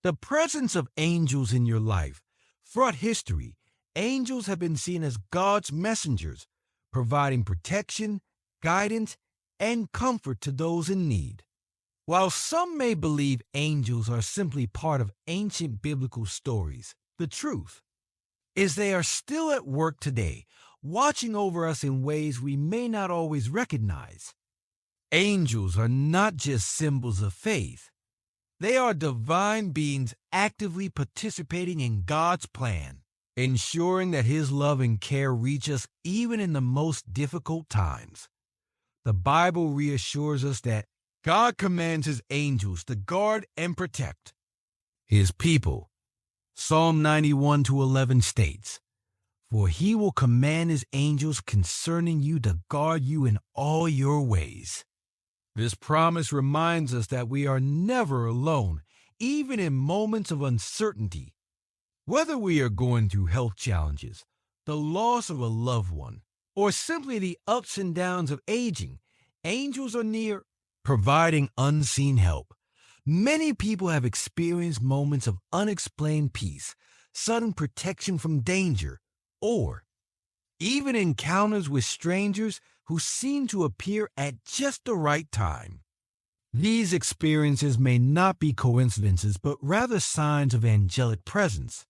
The presence of angels in your life. Throughout history, angels have been seen as God's messengers, providing protection, guidance, and comfort to those in need. While some may believe angels are simply part of ancient biblical stories, the truth is they are still at work today, watching over us in ways we may not always recognize. Angels are not just symbols of faith. They are divine beings actively participating in God's plan, ensuring that His love and care reach us even in the most difficult times. The Bible reassures us that God commands His angels to guard and protect His people. Psalm 91:11 states, "For He will command His angels concerning you to guard you in all your ways." This promise reminds us that we are never alone, even in moments of uncertainty. Whether we are going through health challenges, the loss of a loved one, or simply the ups and downs of aging, angels are near, providing unseen help. Many people have experienced moments of unexplained peace, sudden protection from danger, or even encounters with strangers who seem to appear at just the right time. These experiences may not be coincidences, but rather signs of angelic presence.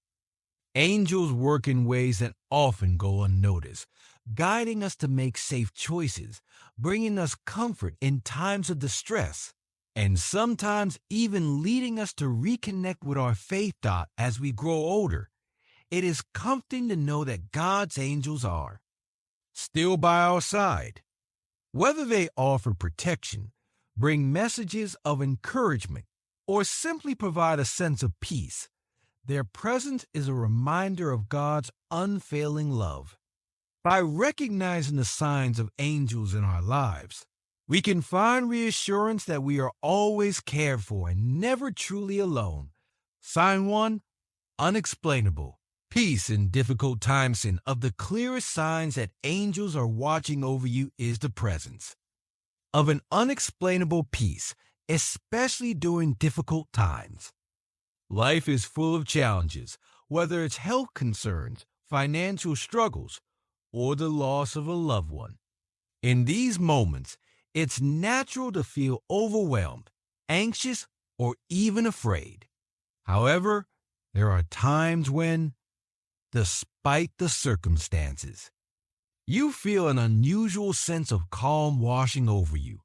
Angels work in ways that often go unnoticed, guiding us to make safe choices, bringing us comfort in times of distress, and sometimes even leading us to reconnect with our faith as we grow older. It is comforting to know that God's angels are still by our side. Whether they offer protection, bring messages of encouragement, or simply provide a sense of peace, their presence is a reminder of God's unfailing love. By recognizing the signs of angels in our lives, we can find reassurance that we are always cared for and never truly alone. Sign 1, unexplainable. Peace in difficult times, and of the clearest signs that angels are watching over you is the presence of an unexplainable peace, especially during difficult times. Life is full of challenges, whether it's health concerns, financial struggles, or the loss of a loved one. In these moments, it's natural to feel overwhelmed, anxious, or even afraid. However, there are times when, despite the circumstances, you feel an unusual sense of calm washing over you.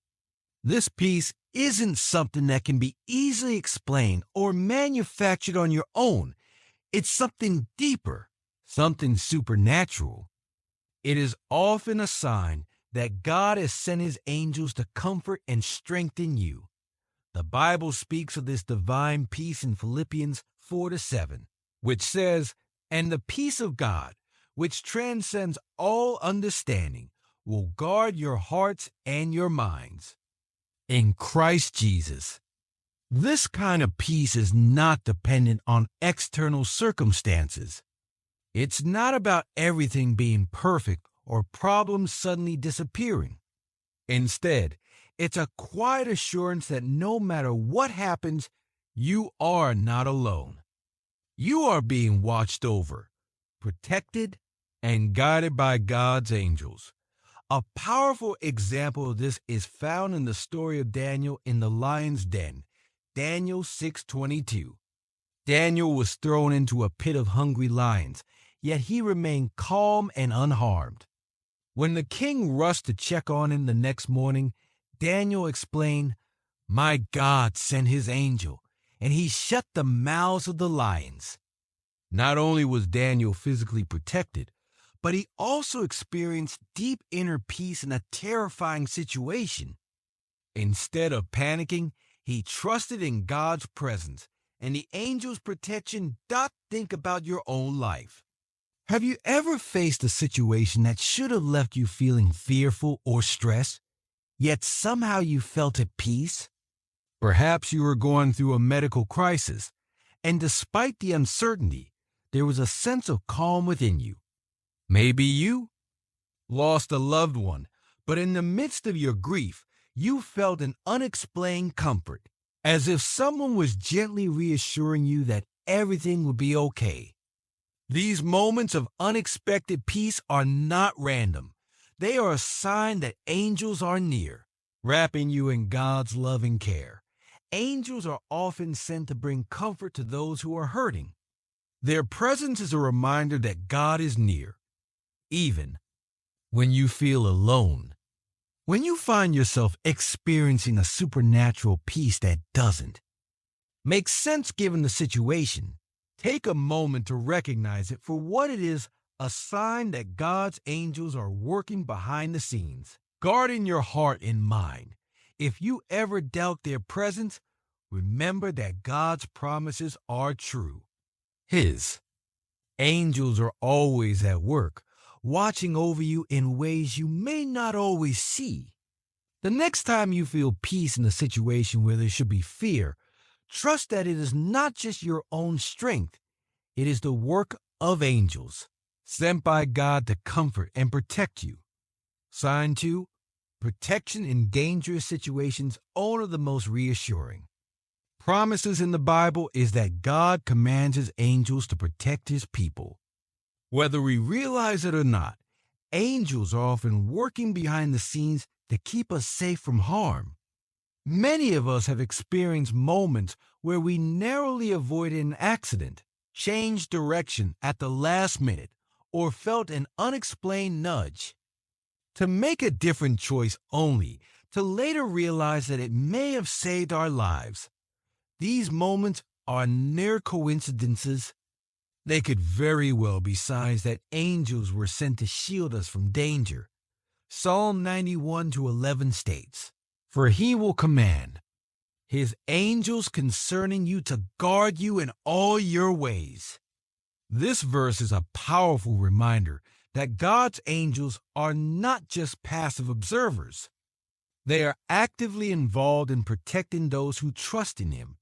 This peace isn't something that can be easily explained or manufactured on your own. It's something deeper, something supernatural. It is often a sign that God has sent His angels to comfort and strengthen you. The Bible speaks of this divine peace in Philippians 4:7, which says, "And the peace of God, which transcends all understanding, will guard your hearts and your minds in Christ Jesus." This kind of peace is not dependent on external circumstances. It's not about everything being perfect or problems suddenly disappearing. Instead, it's a quiet assurance that no matter what happens, you are not alone. You are being watched over, protected, and guided by God's angels. A powerful example of this is found in the story of Daniel in the lion's den, Daniel 6:22. Daniel was thrown into a pit of hungry lions, yet he remained calm and unharmed. When the king rushed to check on him the next morning, Daniel explained, "My God sent His angel, and He shut the mouths of the lions." Not only was Daniel physically protected, but he also experienced deep inner peace in a terrifying situation. Instead of panicking, he trusted in God's presence and the angel's protection. Think about your own life. Have you ever faced a situation that should have left you feeling fearful or stressed, yet somehow you felt at peace? Perhaps you were going through a medical crisis, and despite the uncertainty, there was a sense of calm within you. Maybe you lost a loved one, but in the midst of your grief, you felt an unexplained comfort. as if someone was gently reassuring you that everything would be okay. These moments of unexpected peace are not random. They are a sign that angels are near, wrapping you in God's loving care. Angels are often sent to bring comfort to those who are hurting. Their presence is a reminder that God is near, even when you feel alone. When you find yourself experiencing a supernatural peace that doesn't make sense given the situation, take a moment to recognize it for what it is, a sign that God's angels are working behind the scenes, guarding your heart and mind. If you ever doubt their presence, remember that God's promises are true. His angels are always at work, watching over you in ways you may not always see. The next time you feel peace in a situation where there should be fear, trust that it is not just your own strength. It is the work of angels, sent by God to comfort and protect you. Sign 2, protection in dangerous situations are the most reassuring. Promises in the Bible is that God commands his angels to protect his people. Whether we realize it or not, angels are often working behind the scenes to keep us safe from harm. Many of us have experienced moments where we narrowly avoided an accident, changed direction at the last minute, or felt an unexplained nudge to make a different choice only to later realize that it may have saved our lives. These moments are near coincidences. They could very well be signs that angels were sent to shield us from danger. Psalm 91-11 states, "For he will command his angels concerning you to guard you in all your ways." This verse is a powerful reminder that God's angels are not just passive observers. They are actively involved in protecting those who trust in him.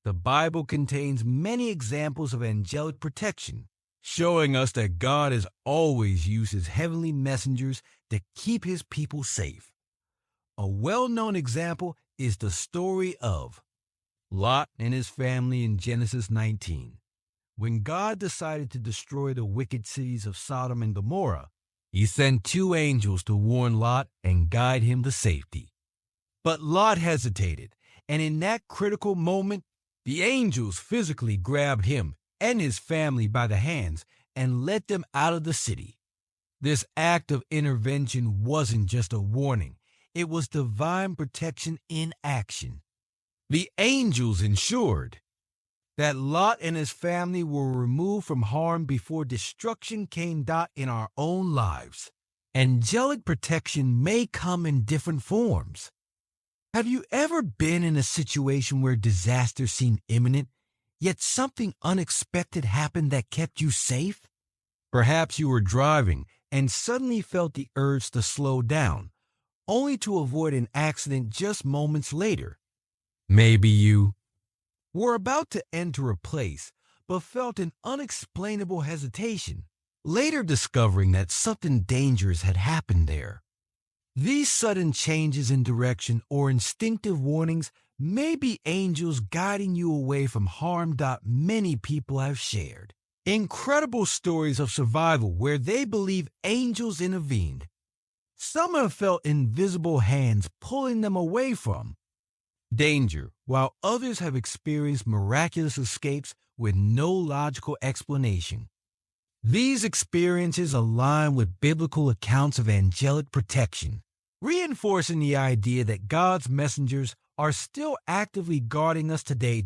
The Bible contains many examples of angelic protection, showing us that God has always used his heavenly messengers to keep his people safe. A well-known example is the story of Lot and his family in Genesis 19. When God decided to destroy the wicked cities of Sodom and Gomorrah, he sent 2 angels to warn Lot and guide him to safety. But Lot hesitated, and in that critical moment, the angels physically grabbed him and his family by the hands and led them out of the city. This act of intervention wasn't just a warning, it was divine protection in action. The angels ensured that Lot and his family were removed from harm before destruction came in our own lives. Angelic protection may come in different forms. Have you ever been in a situation where disaster seemed imminent, yet something unexpected happened that kept you safe? Perhaps you were driving and suddenly felt the urge to slow down, only to avoid an accident just moments later. Maybe you were about to enter a place, but felt an unexplainable hesitation, later discovering that something dangerous had happened there. These sudden changes in direction or instinctive warnings may be angels guiding you away from harm. Many people have shared incredible stories of survival where they believe angels intervened. Some have felt invisible hands pulling them away from danger, while others have experienced miraculous escapes with no logical explanation. These experiences align with biblical accounts of angelic protection, reinforcing the idea that God's messengers are still actively guarding us today.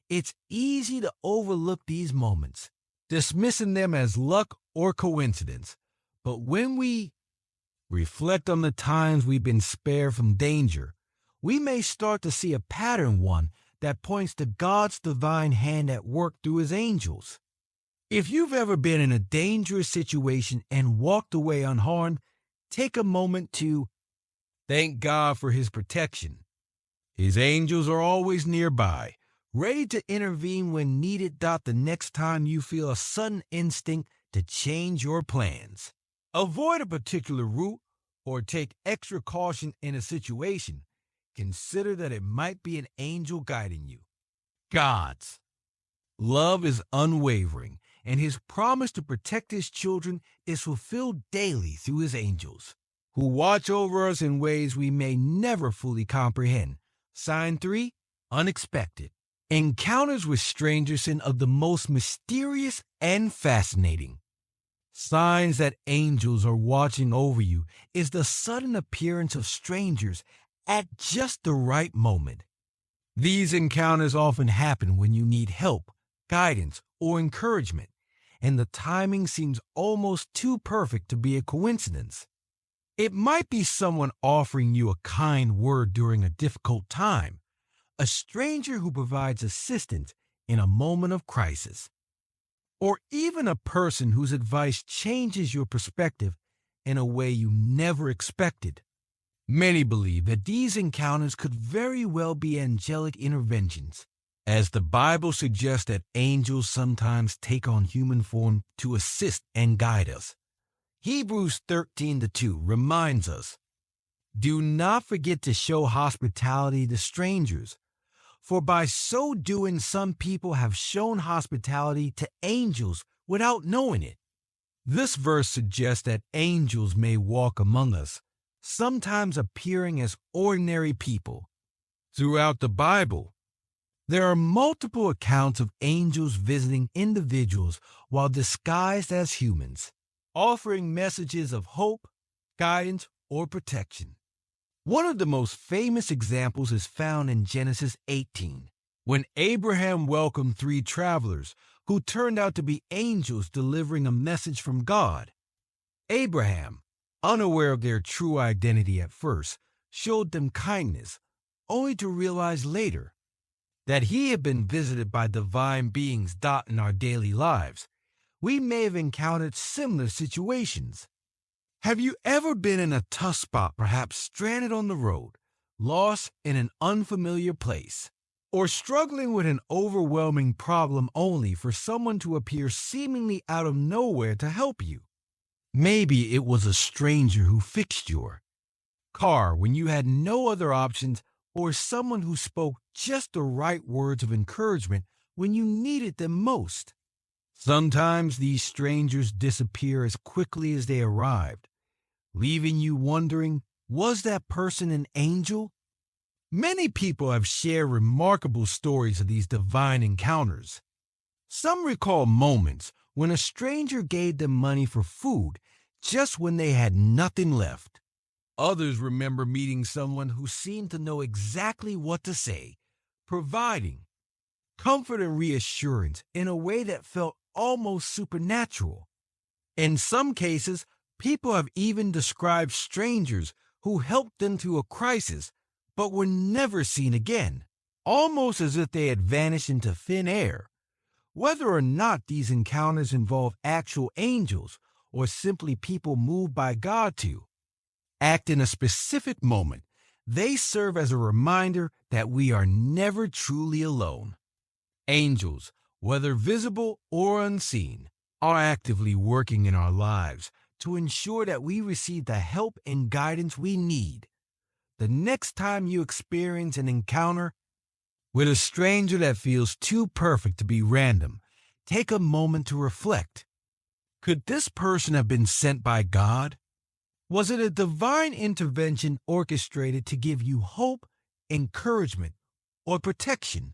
It's easy to overlook these moments, dismissing them as luck or coincidence. But when we reflect on the times we've been spared from danger, we may start to see a pattern, one that points to God's divine hand at work through his angels. If you've ever been in a dangerous situation and walked away unharmed, take a moment to thank God for his protection. His angels are always nearby, ready to intervene when needed. The next time you feel a sudden instinct to change your plans, avoid a particular route, or take extra caution in a situation, consider that it might be an angel guiding you. God's love is unwavering, and his promise to protect his children is fulfilled daily through his angels, who watch over us in ways we may never fully comprehend. Sign 3, unexpected. Encounters with strangers are the most mysterious and fascinating. Signs that angels are watching over you is the sudden appearance of strangers at just the right moment. These encounters often happen when you need help, guidance, or encouragement, and the timing seems almost too perfect to be a coincidence. It might be someone offering you a kind word during a difficult time, a stranger who provides assistance in a moment of crisis, or even a person whose advice changes your perspective in a way you never expected. Many believe that these encounters could very well be angelic interventions, as the Bible suggests that angels sometimes take on human form to assist and guide us. Hebrews 13:2 reminds us, "Do not forget to show hospitality to strangers, for by so doing some people have shown hospitality to angels without knowing it." This verse suggests that angels may walk among us, sometimes appearing as ordinary people. Throughout the Bible, there are multiple accounts of angels visiting individuals while disguised as humans, offering messages of hope, guidance, or protection. One of the most famous examples is found in Genesis 18, when Abraham welcomed 3 travelers who turned out to be angels delivering a message from God. Abraham, unaware of their true identity at first, showed them kindness, only to realize later that he had been visited by divine beings. In our daily lives, we may have encountered similar situations. Have you ever been in a tough spot, perhaps stranded on the road, lost in an unfamiliar place, or struggling with an overwhelming problem only for someone to appear seemingly out of nowhere to help you? Maybe it was a stranger who fixed your car when you had no other options, or someone who spoke just the right words of encouragement when you needed them most. Sometimes these strangers disappear as quickly as they arrived, leaving you wondering, was that person an angel? Many people have shared remarkable stories of these divine encounters. Some recall moments when a stranger gave them money for food just when they had nothing left. Others remember meeting someone who seemed to know exactly what to say, providing comfort and reassurance in a way that felt almost supernatural. In some cases, people have even described strangers who helped them through a crisis but were never seen again, almost as if they had vanished into thin air. Whether or not these encounters involve actual angels or simply people moved by God to act in a specific moment, they serve as a reminder that we are never truly alone. Angels, whether visible or unseen, are actively working in our lives to ensure that we receive the help and guidance we need. The next time you experience an encounter with a stranger that feels too perfect to be random, take a moment to reflect. Could this person have been sent by God? Was it a divine intervention orchestrated to give you hope, encouragement, or protection?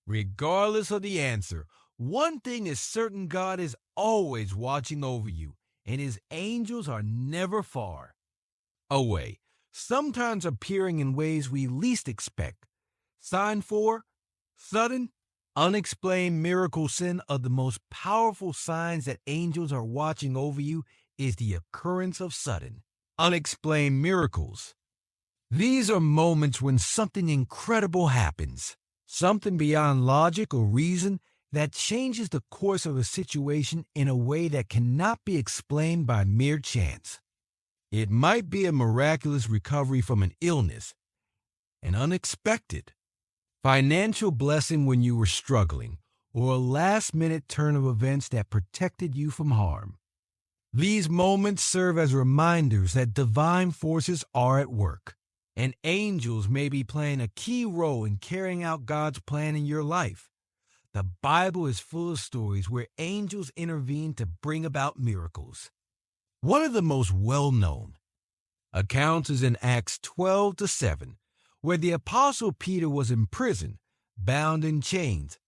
Regardless of the answer, one thing is certain: God is always watching over you, and his angels are never far away, sometimes appearing in ways we least expect. Sign 4, sudden, unexplained miracle. Sin of the most powerful signs that angels are watching over you is the occurrence of sudden, unexplained miracles. These are moments when something incredible happens, something beyond logic or reason that changes the course of a situation in a way that cannot be explained by mere chance. It might be a miraculous recovery from an illness, an unexpected financial blessing when you were struggling, or a last-minute turn of events that protected you from harm. These moments serve as reminders that divine forces are at work, and angels may be playing a key role in carrying out God's plan in your life. The Bible is full of stories where angels intervene to bring about miracles. One of the most well-known accounts is in Acts 12-7, where the Apostle Peter was in prison, bound in chains,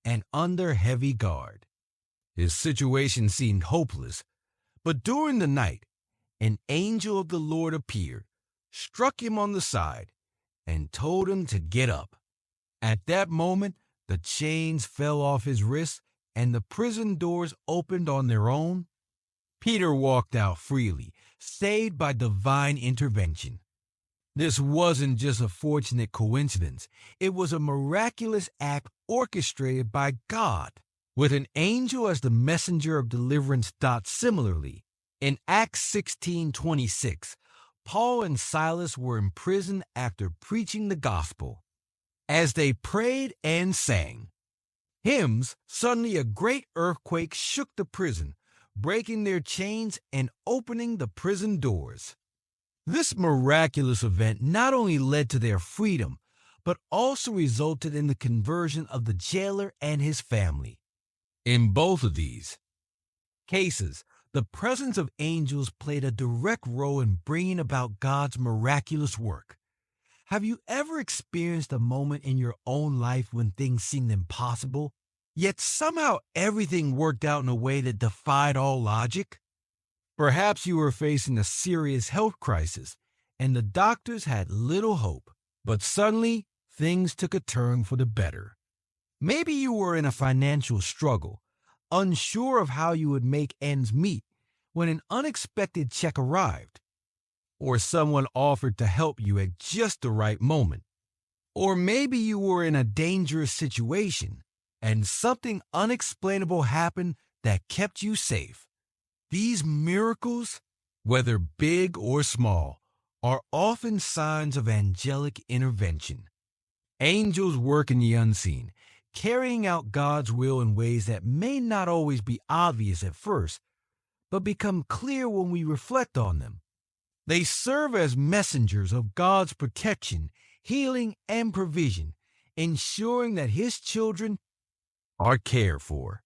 and under heavy guard. His situation seemed hopeless, but during the night, an angel of the Lord appeared, struck him on the side, and told him to get up. At that moment, the chains fell off his wrists and the prison doors opened on their own. Peter walked out freely, saved by divine intervention. This wasn't just a fortunate coincidence. It was a miraculous act orchestrated by God, with an angel as the messenger of deliverance. Similarly, in Acts 16:26, Paul and Silas were in prison after preaching the gospel. As they prayed and sang hymns, suddenly a great earthquake shook the prison, breaking their chains and opening the prison doors. This miraculous event not only led to their freedom, but also resulted in the conversion of the jailer and his family. In both of these cases, the presence of angels played a direct role in bringing about God's miraculous work. Have you ever experienced a moment in your own life when things seemed impossible, yet somehow everything worked out in a way that defied all logic? Perhaps you were facing a serious health crisis, and the doctors had little hope, but suddenly things took a turn for the better. Maybe you were in a financial struggle, unsure of how you would make ends meet, when an unexpected check arrived, or someone offered to help you at just the right moment. Or maybe you were in a dangerous situation, and something unexplainable happened that kept you safe. These miracles, whether big or small, are often signs of angelic intervention. Angels work in the unseen, carrying out God's will in ways that may not always be obvious at first, but become clear when we reflect on them. They serve as messengers of God's protection, healing, and provision, ensuring that His children are cared for.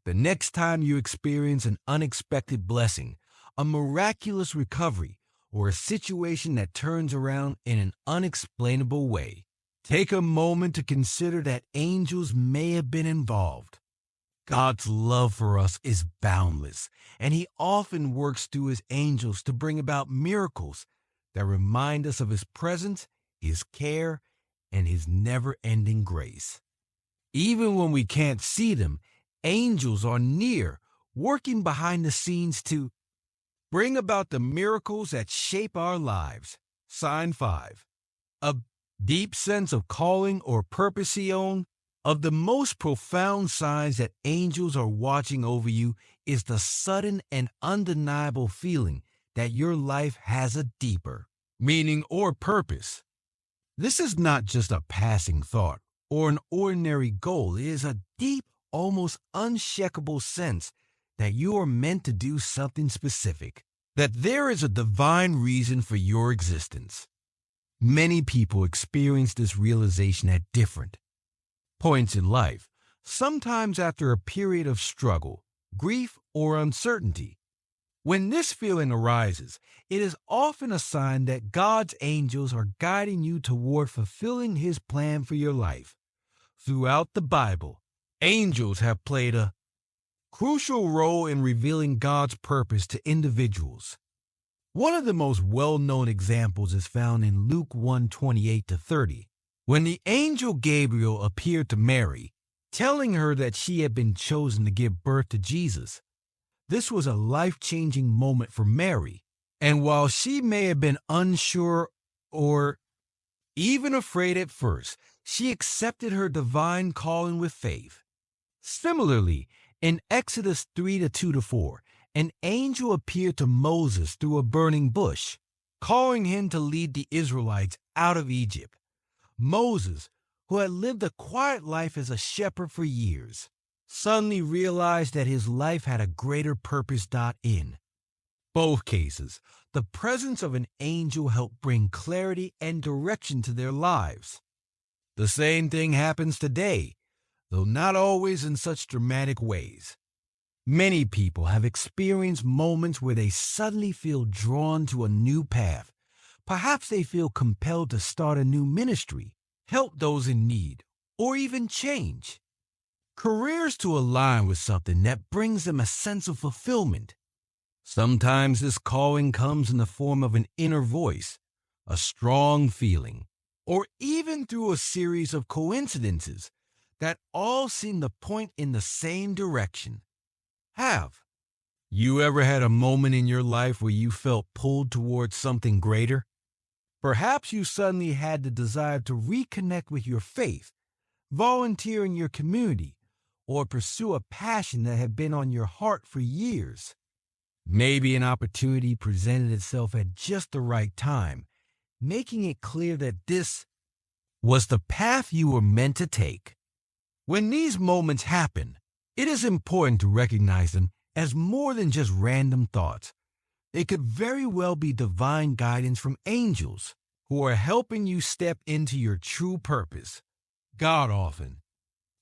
The next time you experience an unexpected blessing, a miraculous recovery, or a situation that turns around in an unexplainable way, take a moment to consider that angels may have been involved. God's love for us is boundless, and He often works through His angels to bring about miracles that remind us of His presence, His care, and His never-ending grace. Even when we can't see them, angels are near, working behind the scenes to bring about the miracles that shape our lives. Sign 5. A deep sense of calling or purpose. Of the most profound signs that angels are watching over you is the sudden and undeniable feeling that your life has a deeper meaning or purpose. This is not just a passing thought or an ordinary goal. It is a deep, almost unshakable sense that you are meant to do something specific, that there is a divine reason for your existence. Many people experience this realization at different points in life, sometimes after a period of struggle, grief, or uncertainty. When this feeling arises, it is often a sign that God's angels are guiding you toward fulfilling His plan for your life. Throughout the Bible, angels have played a crucial role in revealing God's purpose to individuals. One of the most well-known examples is found in Luke 1:28-30. When the angel Gabriel appeared to Mary, telling her that she had been chosen to give birth to Jesus. This was a life-changing moment for Mary, and while she may have been unsure or even afraid at first, she accepted her divine calling with faith. Similarly, in Exodus 3:2-4, an angel appeared to Moses through a burning bush, calling him to lead the Israelites out of Egypt. Moses, who had lived a quiet life as a shepherd for years, suddenly realized that his life had a greater purpose. In both cases, the presence of an angel helped bring clarity and direction to their lives. The same thing happens today, though not always in such dramatic ways. Many people have experienced moments where they suddenly feel drawn to a new path. Perhaps they feel compelled to start a new ministry, help those in need, or even change careers to align with something that brings them a sense of fulfillment. Sometimes this calling comes in the form of an inner voice, a strong feeling, or even through a series of coincidences that all seem to point in the same direction. Have you ever had a moment in your life where you felt pulled towards something greater? Perhaps you suddenly had the desire to reconnect with your faith, volunteer in your community, or pursue a passion that had been on your heart for years. Maybe an opportunity presented itself at just the right time, making it clear that this was the path you were meant to take. When these moments happen, it is important to recognize them as more than just random thoughts. They could very well be divine guidance from angels who are helping you step into your true purpose. God often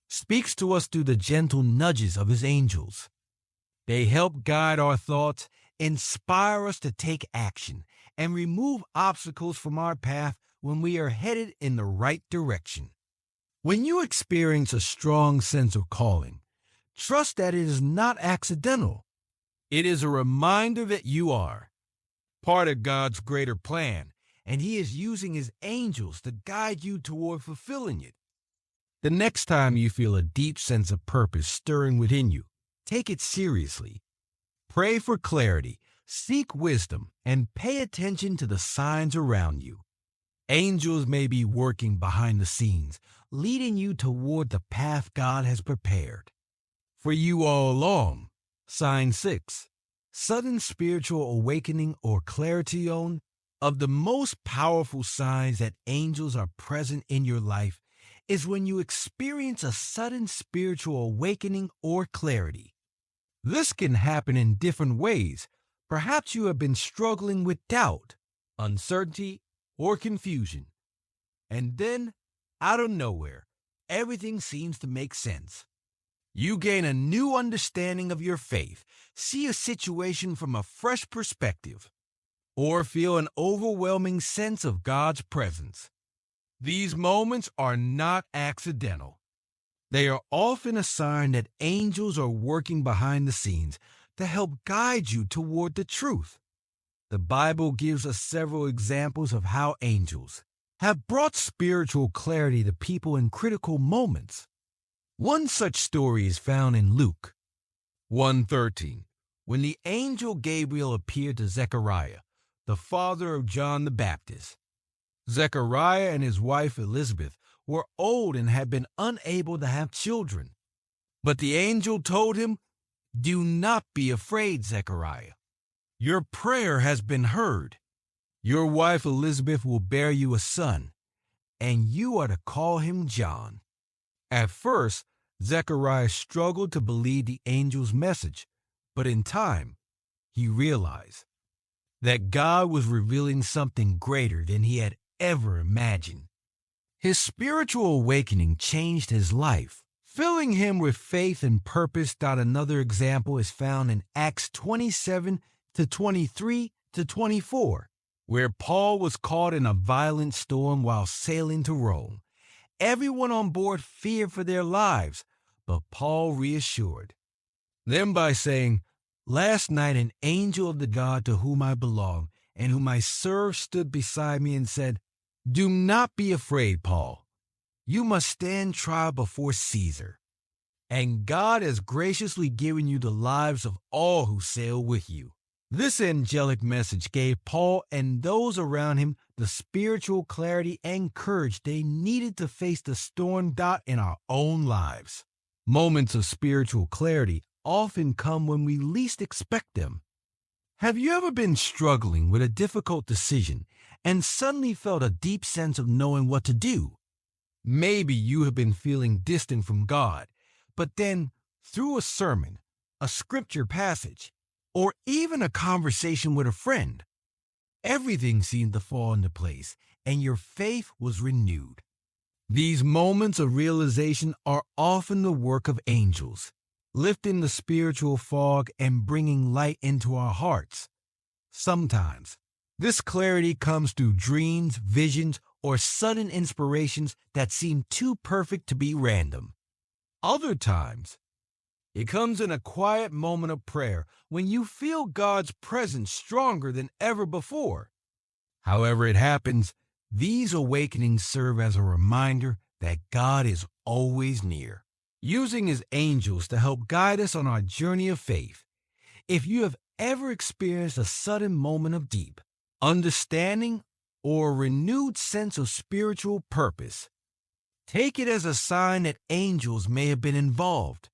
speaks to us through the gentle nudges of his angels. They help guide our thoughts, inspire us to take action, and remove obstacles from our path when we are headed in the right direction. When you experience a strong sense of calling, trust that it is not accidental. It is a reminder that you are part of God's greater plan, and he is using his angels to guide you toward fulfilling it. The next time you feel a deep sense of purpose stirring within you, take it seriously. Pray for clarity, seek wisdom, and pay attention to the signs around you. Angels may be working behind the scenes, leading you toward the path God has prepared for you all along. Sign 6. Sudden spiritual awakening or clarion. Of the most powerful signs that angels are present in your life is when you experience a sudden spiritual awakening or clarity. This can happen in different ways. Perhaps you have been struggling with doubt, uncertainty, or confusion. And then, out of nowhere, everything seems to make sense. You gain a new understanding of your faith, see a situation from a fresh perspective, or feel an overwhelming sense of God's presence. These moments are not accidental. They are often a sign that angels are working behind the scenes to help guide you toward the truth. The Bible gives us several examples of how angels have brought spiritual clarity to people in critical moments. One such story is found in Luke 1:13, when the angel Gabriel appeared to Zechariah, the father of John the Baptist. Zechariah and his wife Elizabeth were old and had been unable to have children. But the angel told him, "Do not be afraid, Zechariah. Your prayer has been heard. Your wife Elizabeth will bear you a son, and you are to call him John." At first, Zechariah struggled to believe the angel's message, but in time, he realized that God was revealing something greater than he had ever imagined. His spiritual awakening changed his life, filling him with faith and purpose. Another example is found in Acts 27-23-24, where Paul was caught in a violent storm while sailing to Rome. Everyone on board feared for their lives, but Paul reassured them by saying, "Last night an angel of the God to whom I belong and whom I serve stood beside me and said, 'Do not be afraid, Paul. You must stand trial before Caesar. And God has graciously given you the lives of all who sail with you.'" This angelic message gave Paul and those around him the spiritual clarity and courage they needed to face the storm. In our own lives, moments of spiritual clarity often come when we least expect them. Have you ever been struggling with a difficult decision and suddenly felt a deep sense of knowing what to do? Maybe you have been feeling distant from God, but then through a sermon, a scripture passage, or even a conversation with a friend, Everything seemed to fall into place, and your faith was renewed. These moments of realization are often the work of angels, lifting the spiritual fog and bringing light into our hearts. Sometimes, this clarity comes through dreams, visions, or sudden inspirations that seem too perfect to be random. Other times, it comes in a quiet moment of prayer when you feel God's presence stronger than ever before. However it happens, these awakenings serve as a reminder that God is always near, using his angels to help guide us on our journey of faith. If you have ever experienced a sudden moment of deep understanding or a renewed sense of spiritual purpose, take it as a sign that angels may have been involved.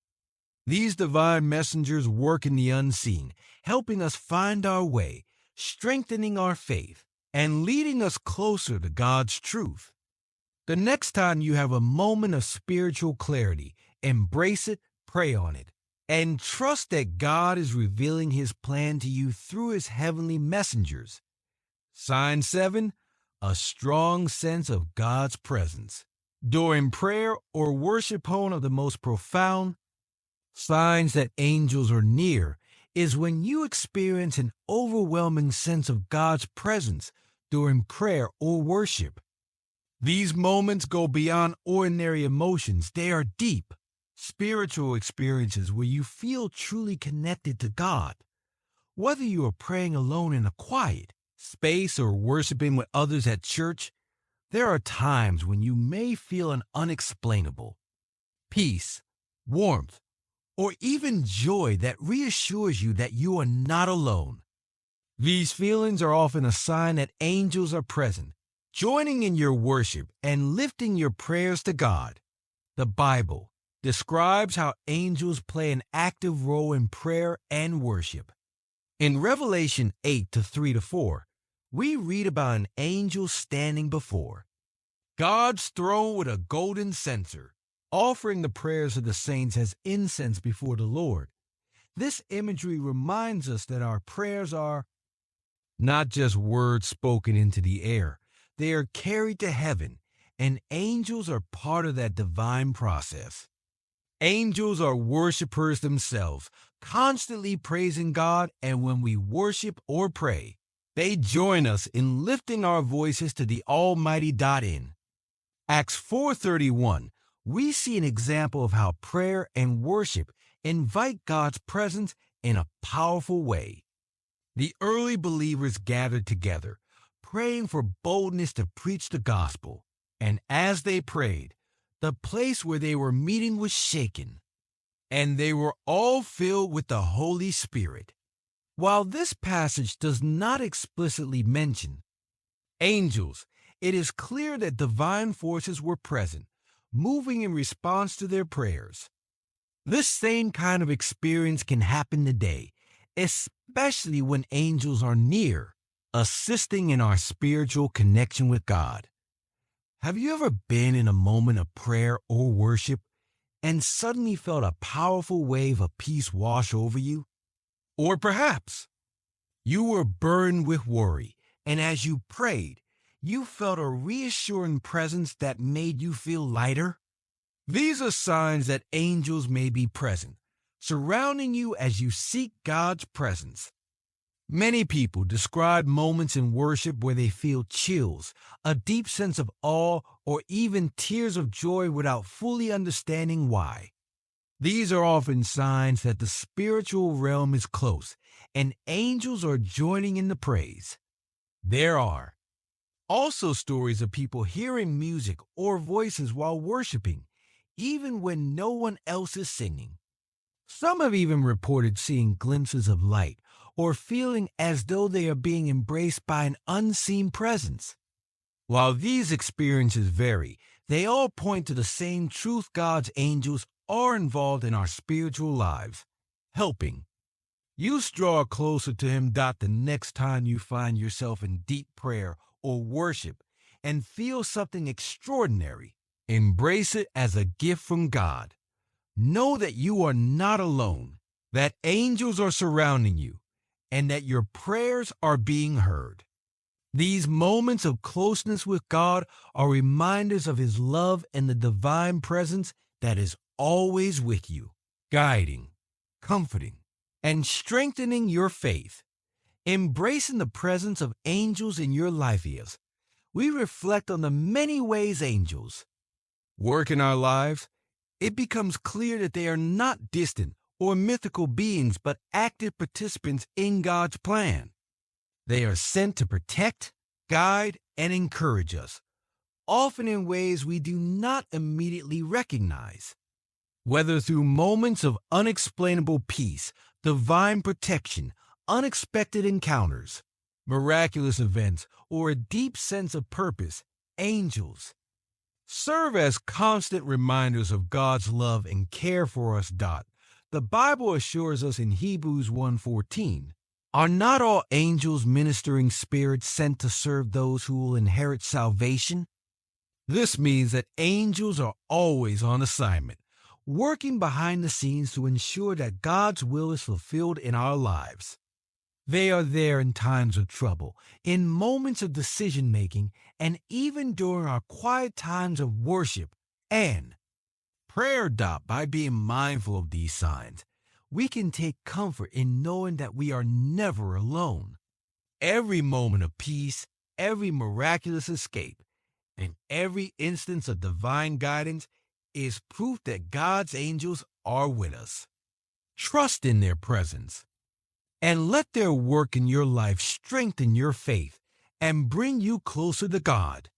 These divine messengers work in the unseen, helping us find our way, strengthening our faith, and leading us closer to God's truth. The next time you have a moment of spiritual clarity, embrace it, pray on it, and trust that God is revealing his plan to you through his heavenly messengers. Sign 7, a strong sense of God's presence. During prayer or worship, one of the most profound signs that angels are near is when you experience an overwhelming sense of God's presence during prayer or worship. These moments go beyond ordinary emotions. They are deep, spiritual experiences where you feel truly connected to God. Whether you are praying alone in a quiet space or worshiping with others at church, there are times when you may feel an unexplainable peace, warmth, or even joy that reassures you that you are not alone. These feelings are often a sign that angels are present, joining in your worship and lifting your prayers to God. The Bible describes how angels play an active role in prayer and worship. In Revelation 8:3-4, we read about an angel standing before God's throne with a golden censer, offering the prayers of the saints as incense before the Lord. This imagery reminds us that our prayers are not just words spoken into the air. They are carried to heaven, and angels are part of that divine process. Angels are worshipers themselves, constantly praising God, and when we worship or pray, they join us in lifting our voices to the Almighty. In Acts 4:31, we see an example of how prayer and worship invite God's presence in a powerful way. The early believers gathered together, praying for boldness to preach the gospel, and as they prayed, the place where they were meeting was shaken, and they were all filled with the Holy Spirit. While this passage does not explicitly mention angels, it is clear that divine forces were present, moving in response to their prayers. This same kind of experience can happen today, especially when angels are near, assisting in our spiritual connection with God. Have you ever been in a moment of prayer or worship and suddenly felt a powerful wave of peace wash over you? Or perhaps you were burdened with worry, and as you prayed, you felt a reassuring presence that made you feel lighter? These are signs that angels may be present, surrounding you as you seek God's presence. Many people describe moments in worship where they feel chills, a deep sense of awe, or even tears of joy without fully understanding why. These are often signs that the spiritual realm is close and angels are joining in the praise. There are also stories of people hearing music or voices while worshiping, even when no one else is singing. Some have even reported seeing glimpses of light or feeling as though they are being embraced by an unseen presence. While these experiences vary, they all point to the same truth: God's angels are involved in our spiritual lives, helping you draw closer to Him. The next time you find yourself in deep prayer or worship and feel something extraordinary, embrace it as a gift from God. Know that you are not alone, that angels are surrounding you, and that your prayers are being heard. These moments of closeness with God are reminders of His love and the divine presence that is always with you, guiding, comforting, and strengthening your faith. Embracing the presence of angels in your life is, we reflect on the many ways angels work in our lives. It becomes clear that they are not distant or mythical beings but active participants in God's plan. They are sent to protect, guide, and encourage us, often in ways we do not immediately recognize. Whether through moments of unexplainable peace, divine protection, unexpected encounters, miraculous events, or a deep sense of purpose, angels serve as constant reminders of God's love and care for us. The Bible assures us in Hebrews 1:14, are not all angels ministering spirits sent to serve those who will inherit salvation? This means that angels are always on assignment, working behind the scenes to ensure that God's will is fulfilled in our lives. They are there in times of trouble, in moments of decision making, and even during our quiet times of worship and prayer. By being mindful of these signs, we can take comfort in knowing that we are never alone. Every moment of peace, every miraculous escape, and every instance of divine guidance is proof that God's angels are with us. Trust in their presence and let their work in your life strengthen your faith and bring you closer to God.